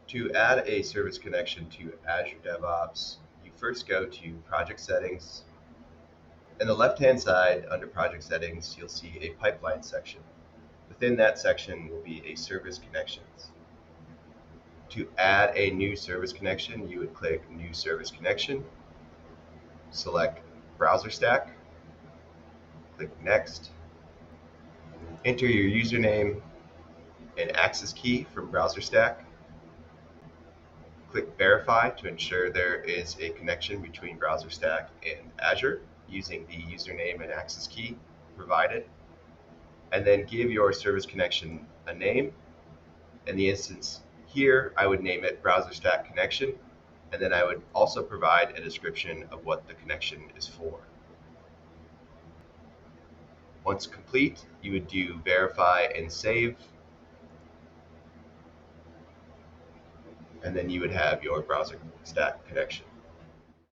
To add a service connection to Azure DevOps, you first go to Project Settings. In the left-hand side, under Project Settings, you'll see a Pipeline section. Within that section will be a Service Connections. To add a new service connection, you would click New Service Connection, select BrowserStack, click Next, enter your username and access key from BrowserStack, click Verify to ensure there is a connection between BrowserStack and Azure using the username and access key provided, and then give your service connection a name. In the instance here, I would name it BrowserStack Connection, and then I would also provide a description of what the connection is for. Once complete, you would do Verify and Save, and then you would have your BrowserStack connection.